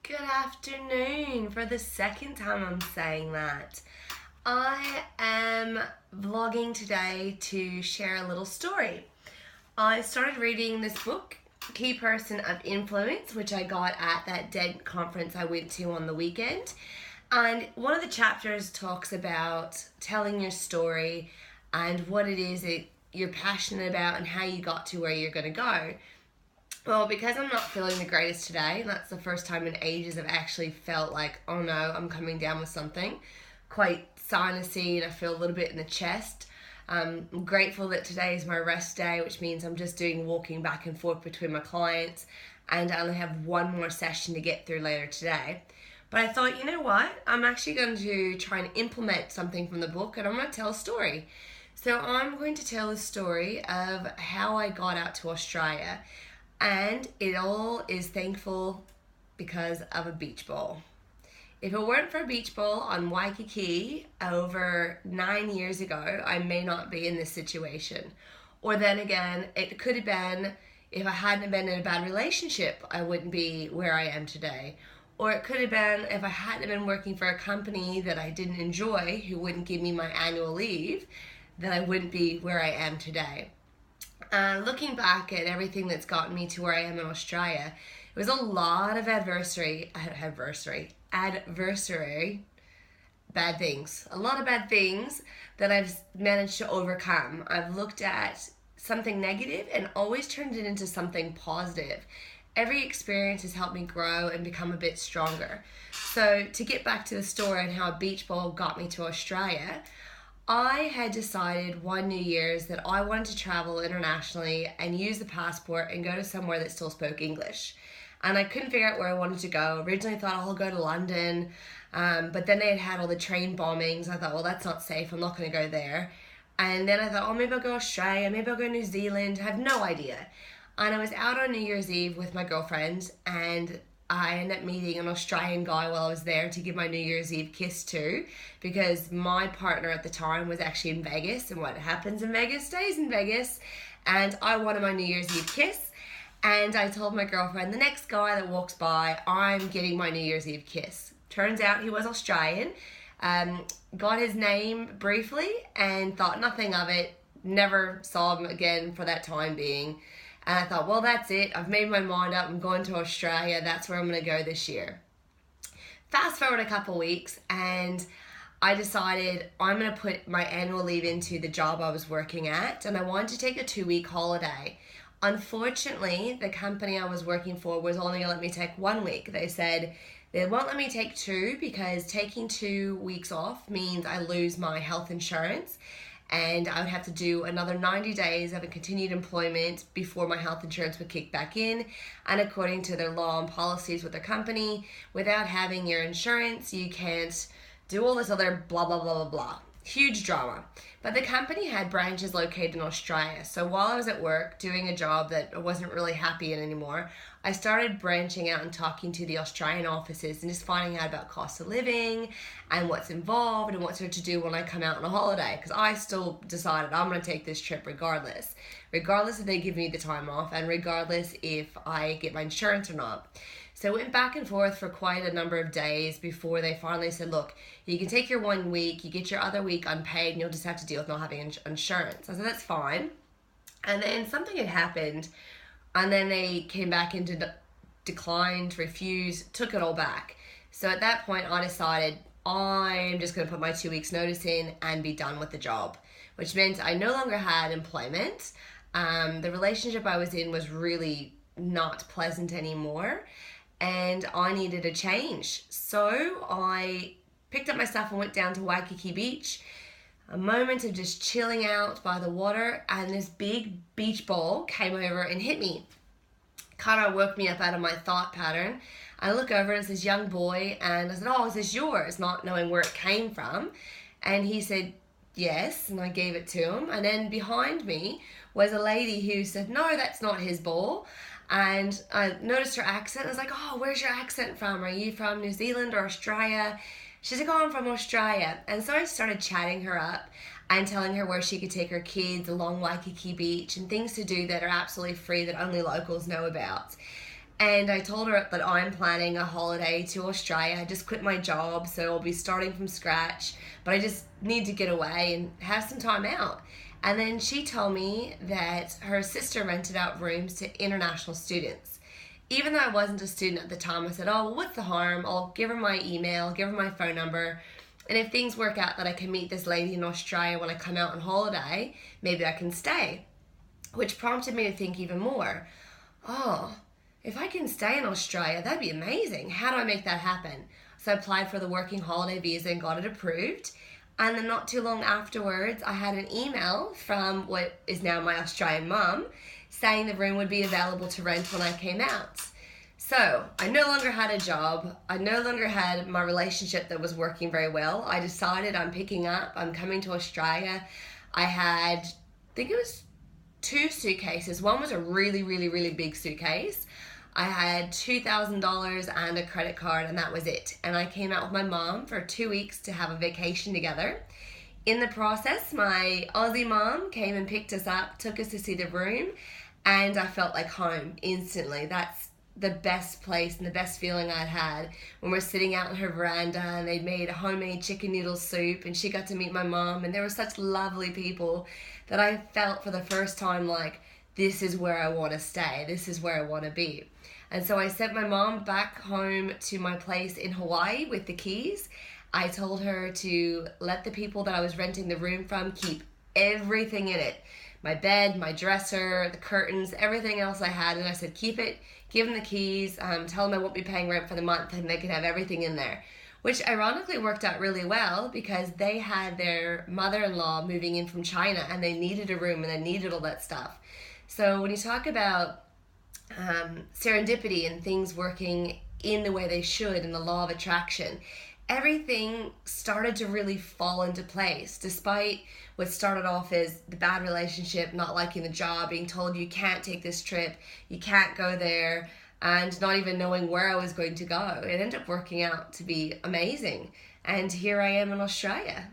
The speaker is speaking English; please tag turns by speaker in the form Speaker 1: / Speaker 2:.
Speaker 1: Good afternoon. For the second time I'm saying that. I am vlogging today to share a little story. I started reading this book, Key Person of Influence, which I got at that DED conference I went to on the weekend. And one of the chapters talks about telling your story and what it is that you're passionate about and how you got to where you're going to go. Well, because I'm not feeling the greatest today, and that's the first time in ages I've actually felt like, oh no, I'm coming down with something. Quite sinusy, and I feel a little bit in the chest. I'm grateful that today is my rest day, which means I'm just doing walking back and forth between my clients, and I only have one more session to get through later today. But I thought, you know what? I'm actually going to try and implement something from the book, and I'm going to tell a story. So I'm going to tell a story of how I got out to Australia. And it all is thankful because of a beach ball. If it weren't for a beach ball on Waikiki over 9 years ago, I may not be in this situation. Or then again, it could have been if I hadn't been in a bad relationship, I wouldn't be where I am today. Or it could have been if I hadn't been working for a company that I didn't enjoy, who wouldn't give me my annual leave, then I wouldn't be where I am today. Looking back at everything that's gotten me to where I am in Australia, it was a lot of adversity, bad things. A lot of bad things that I've managed to overcome. I've looked at something negative and always turned it into something positive. Every experience has helped me grow and become a bit stronger. So to get back to the story and how a beach ball got me to Australia, I had decided one New Year's that I wanted to travel internationally and use the passport and go to somewhere that still spoke English. And I couldn't figure out where I wanted to go. Originally I thought I'll go to London, but then they had had all the train bombings. I thought, well, that's not safe. I'm not going to go there. And then I thought, oh, maybe I'll go Australia. Maybe I'll go New Zealand. I have no idea. And I was out on New Year's Eve with my girlfriend, and I ended up meeting an Australian guy while I was there to give my New Year's Eve kiss to, because my partner at the time was actually in Vegas, and what happens in Vegas stays in Vegas, and I wanted my New Year's Eve kiss, and I told my girlfriend, the next guy that walks by, I'm getting my New Year's Eve kiss. Turns out he was Australian, got his name briefly, and thought nothing of it, never saw him again for that time being. And I thought, well, that's it. I've made my mind up. I'm going to Australia. That's where I'm going to go this year. Fast forward a couple weeks, and I decided I'm going to put my annual leave into the job I was working at, and I wanted to take a 2-week holiday. Unfortunately, the company I was working for was only going to let me take 1 week. They said they won't let me take 2 because taking 2 weeks off means I lose my health insurance, and I would have to do another 90 days of a continued employment before my health insurance would kick back in. And according to their law and policies with their company, without having your insurance, you can't do all this other blah, blah, blah, blah, blah. Huge drama. But the company had branches located in Australia. So while I was at work doing a job that I wasn't really happy in anymore, I started branching out and talking to the Australian offices and just finding out about cost of living and what's involved and what's there to do when I come out on a holiday. Because I still decided I'm going to take this trip regardless if they give me the time off and regardless if I get my insurance or not. So I went back and forth for quite a number of days before they finally said, look, you can take your 1 week, you get your other week unpaid, and you'll just have to deal with not having insurance. I said, that's fine. And then something had happened, and then they came back into declined, refused, took it all back. So at that point, I decided I'm just going to put my 2 weeks notice in and be done with the job, which meant I no longer had employment. The relationship I was in was really not pleasant anymore, and I needed a change. So I picked up my stuff and went down to Waikiki Beach. A moment of just chilling out by the water, and this big beach ball came over and hit me. Kind of woke me up out of my thought pattern. I look over and it's this young boy, and I said, oh, is this yours? Not knowing where it came from. And he said, yes, and I gave it to him. And then behind me was a lady who said, no, that's not his ball. And I noticed her accent. I was like, oh, where's your accent from? Are you from New Zealand or Australia? She's like, oh, I'm from Australia. And so I started chatting her up and telling her where she could take her kids along Waikiki Beach and things to do that are absolutely free that only locals know about. And I told her that I'm planning a holiday to Australia. I just quit my job, so I'll be starting from scratch. But I just need to get away and have some time out. And then she told me that her sister rented out rooms to international students. Even though I wasn't a student at the time, I said, oh, well, what's the harm? I'll give her my email, give her my phone number. And if things work out that I can meet this lady in Australia when I come out on holiday, maybe I can stay. Which prompted me to think even more. Oh, if I can stay in Australia, that'd be amazing. How do I make that happen? So I applied for the working holiday visa and got it approved. And then not too long afterwards, I had an email from what is now my Australian mum saying the room would be available to rent when I came out. So I no longer had a job. I no longer had my relationship that was working very well. I decided I'm picking up. I'm coming to Australia. I had, I think it was 2 suitcases. One was a really, really, really big suitcase. I had $2,000 and a credit card, and that was it. And I came out with my mom for 2 weeks to have a vacation together. In the process, my Aussie mom came and picked us up, took us to see the room, and I felt like home instantly. That's the best place and the best feeling I'd had when we're sitting out on her veranda and they'd made a homemade chicken noodle soup and she got to meet my mom, and they were such lovely people that I felt for the first time like, this is where I want to stay, this is where I want to be. And so I sent my mom back home to my place in Hawaii with the keys. I told her to let the people that I was renting the room from keep everything in it. My bed, my dresser, the curtains, everything else I had. And I said, keep it, give them the keys, tell them I won't be paying rent for the month and they could have everything in there. Which ironically worked out really well because they had their mother-in-law moving in from China and they needed a room and they needed all that stuff. So when you talk about serendipity and things working in the way they should and the law of attraction, everything started to really fall into place despite what started off as the bad relationship, not liking the job, being told you can't take this trip, you can't go there, and not even knowing where I was going to go. It ended up working out to be amazing, and here I am in Australia.